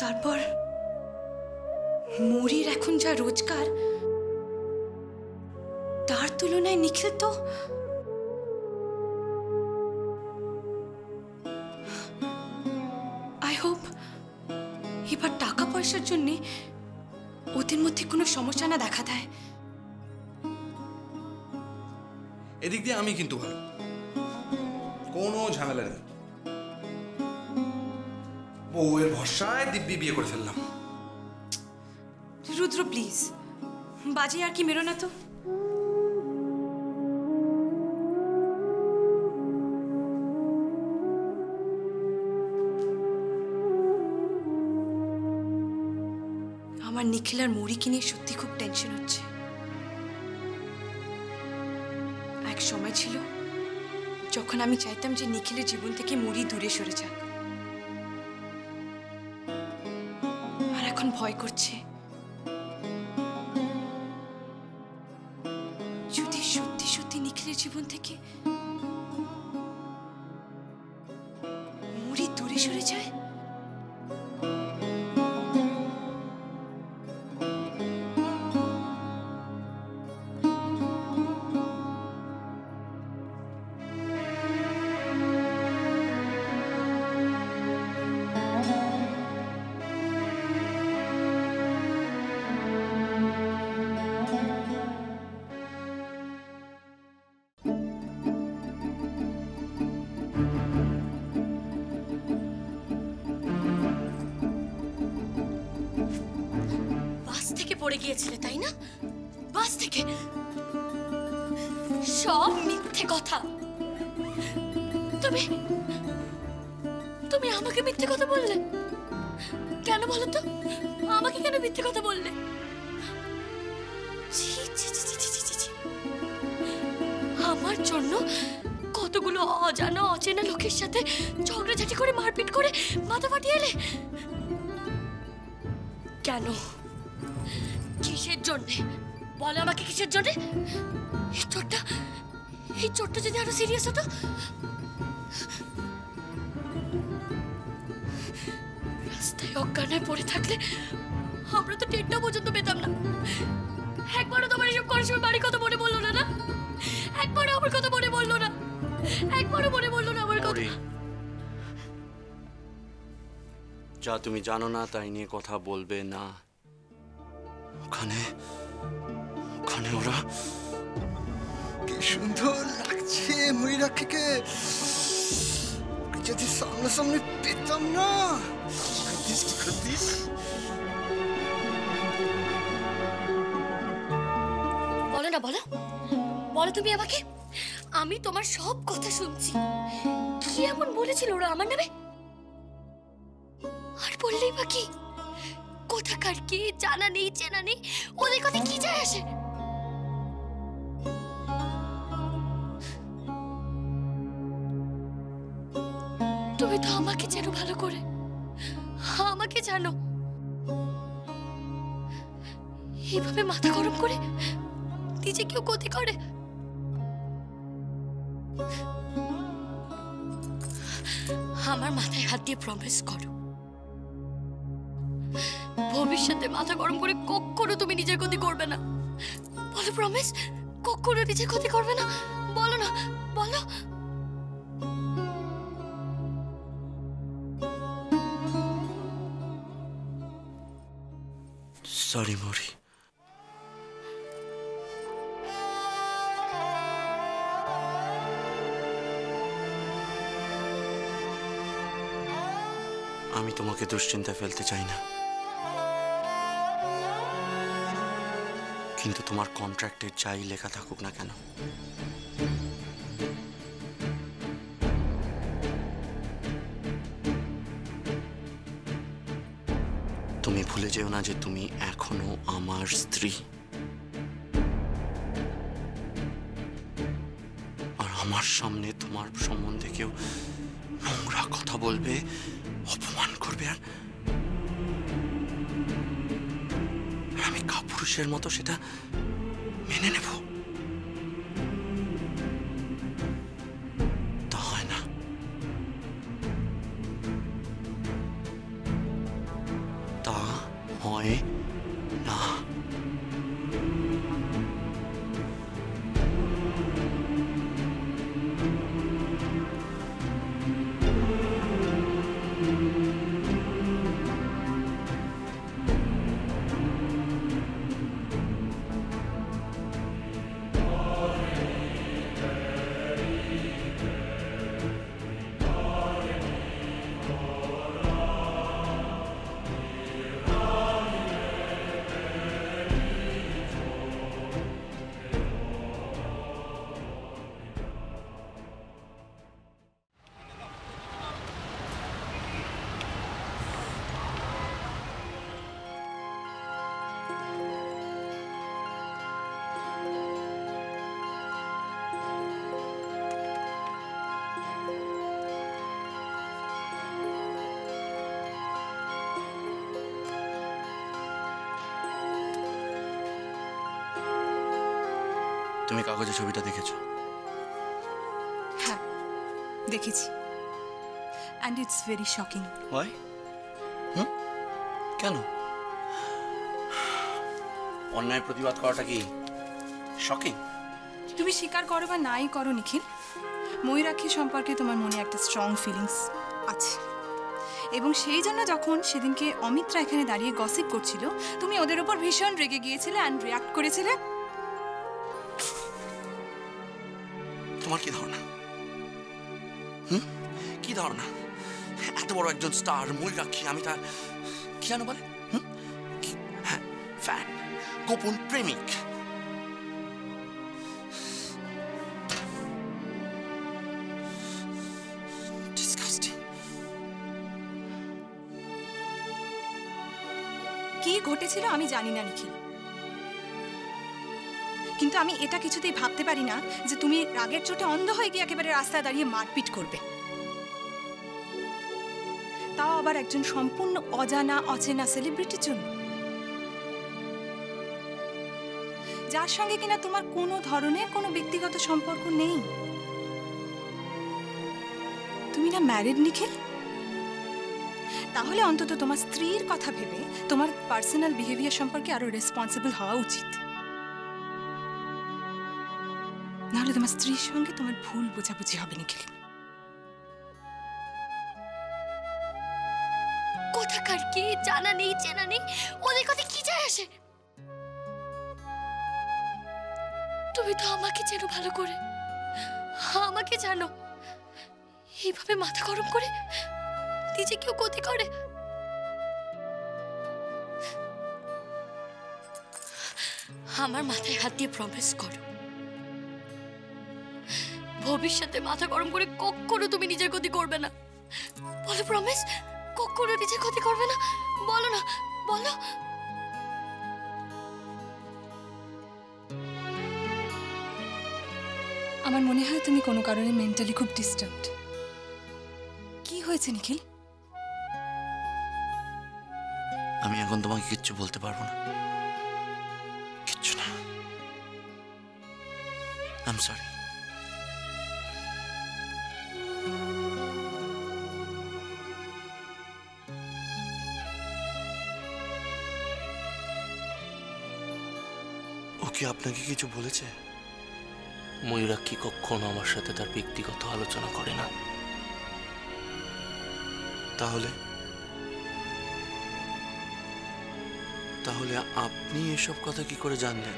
তারপর মৌরির এখন যা রোজগার, তার তুলনায় নিখিল তো আই হোপ এবার টাকা পয়সার জন্য ওদের মধ্যে কোনো সমস্যা না দেখা দেয়। এদিক দিয়ে আমি কিন্তু ভালো, কোনো ঝামেলা নেই। বউয়ের ভরসায় দিব্যি বিয়ে করে ফেললাম। রুদ্র প্লিজ, বাজে আর কি মেরো না তো। আমার নিখিল আর মৌরিকে নিয়ে সত্যি খুব টেনশন হচ্ছে। এক সময় ছিল যখন আমি চাইতাম যে নিখিলের জীবন থেকে মৌরি দূরে সরে যাক, আর এখন ভয় করছে যদি সত্যি সত্যি নিখিলের জীবন থেকে মৌরি দূরে সরে যায়। পড়ে গিয়েছিলে তাই না? বাস থেকে। সব মিথ্যে কথা। তুমি আমাকে মিথ্যে কথা বললে কেন বলো তো? আমাকে কেন মিথ্যে কথা বললে? আমার জন্য কতগুলো অজানা অচেনা লোকের সাথে ঝগড়াঝাটি করে মারপিট করে মাথা ফাটিয়ে এলে কেন? কিসের জন্য বলো আমাকে, কিসের জন্য? এই চোটটা যদি আরো সিরিয়াস হতো। রাস্তায় অজ্ঞান হয়ে পড়ে থাকলে আমরা তো টেরটা পর্যন্ত পেতাম না। একবারও তোমার এসব করার সময় বাড়ির কথা মনে বললো না? একবারও আমার কথা মনে বললো না? একবারও মনে বললো না আমার কথা? যা তুমি জানো না তাই নিয়ে কথা বলবে না। ওখানে ওরা কি সুন্দর লাগছে ময়ূরাক্ষীকে। যদি সামনে পেতাম না। বলো না, বলো তুমি আমাকে। আমি তোমার সব কথা শুনছি। কি এমন বলেছিল ওরা আমার নামে? আর বললেই বা কি? কোথাকার কি জানা নেই চেনা নেই, ওদের কথা কি যায় আসে? তুমি তো আমাকে চেনো ভালো করে, আমাকে জানো। এইভাবে মাথা গরম করে নিজে কেউ ক্ষতি করে? আমার মাথায় হাত দিয়ে প্রমিস করো, ভবিষ্যতে মাথা গরম করে কখনো তুমি নিজের ক্ষতি করবে না। বলো প্রমিস, কখনো নিজের ক্ষতি করবে না। বলো না, বলো। সরি মৌরি। আমি তোমাকে দুশ্চিন্তায় ফেলতে চাই না, কিন্তু তোমার কন্ট্রাক্টে যাই লেখা থাকুক না কেন, তুমি ভুলে যেও না যে তুমি এখনো আমার স্ত্রী। আর আমার সামনে তোমার সম্বন্ধে কেউ নোংরা কথা বলবে, অপমান করবে, আর আমি কাপুরুষের মতো সেটা মেনে নেব, তা হয় না। হয় না। তুমি কাগজে ছবিটা দেখেছো? হ্যাঁ, দেখেছি। And it's very shocking. হয়? কেন? অন্যায় প্রতিবাদ করাটা কি শকিং? তুমি স্বীকার করো বা নাই করো নিখিল, ময়ূরাক্ষী সম্পর্কে তোমার মনে একটা স্ট্রং ফিলিংস আছে। এবং সেই জন্য যখন সেদিনকে অমিত্রা এখানে দাঁড়িয়ে গসিপ করছিল, তুমি ওদের ওপর ভীষণ রেগে গিয়েছিলে অ্যান্ড রিয়াক্ট করেছিলে। তোমার কি ধারণা? কি ধারণা? এত বড় একজন স্টার ময়ূরাক্ষী, আমি তার কি জানো বলে? হ্যাঁ, ফ্যান, গোপন প্রেমিক। কি ঘটেছিল আমি জানি না নিখিল, কিন্তু আমি এটা কিছুতেই ভাবতে পারি না যে তুমি রাগের চোটে অন্ধ হয়ে গিয়ে একেবারে রাস্তায় দাঁড়িয়ে মারপিট করবে, তাও আবার একজন সম্পূর্ণ অজানা অচেনা সেলিব্রিটির জন্য, যার সঙ্গে কিনা তোমার কোনো ধরনের কোনো ব্যক্তিগত সম্পর্ক নেই। তুমি না ম্যারিড নিখিল? তাহলে অন্তত তোমার স্ত্রীর কথা ভেবে তোমার পার্সোনাল বিহেভিয়ার সম্পর্কে আরো রেসপন্সিবল হওয়া উচিত। নাহলে তোমার স্ত্রীর সঙ্গে তোমার ভুল বোঝাবুঝি হবে নিখিল। কোথাকার কি জানা নেই চেনা নেই, ওদের কথা কি যায় আসে? তুমি তো আমাকে চেনো ভালো করে, আমাকে জানো। এইভাবে মাথা গরম করে নিজে কেউ ক্ষতি করে? আমার মাথায় হাত দিয়ে প্রমিস করো, ভবিষ্যতে মাথা গরম করে কখনো তুমি নিজের ক্ষতি করবে না। বলো প্রমিস, কখনো নিজের ক্ষতি করবে না। বলো না, বলো। আমার মনে হয় তুমি কোনো কারণে মেন্টালি খুব ডিস্টার্বড। কি হয়েছে নিখিল? আমি এখন তোমাকে কিচ্ছু বলতে পারবো না, কিচ্ছু না। I am sorry. ও কি আপনাকে কিছু বলেছে? ময়ূরাক্ষী কখনো আমার সাথে তার ব্যক্তিগত আলোচনা করে না। তাহলে তাহলে আপনি এসব কথা কি করে জানলেন?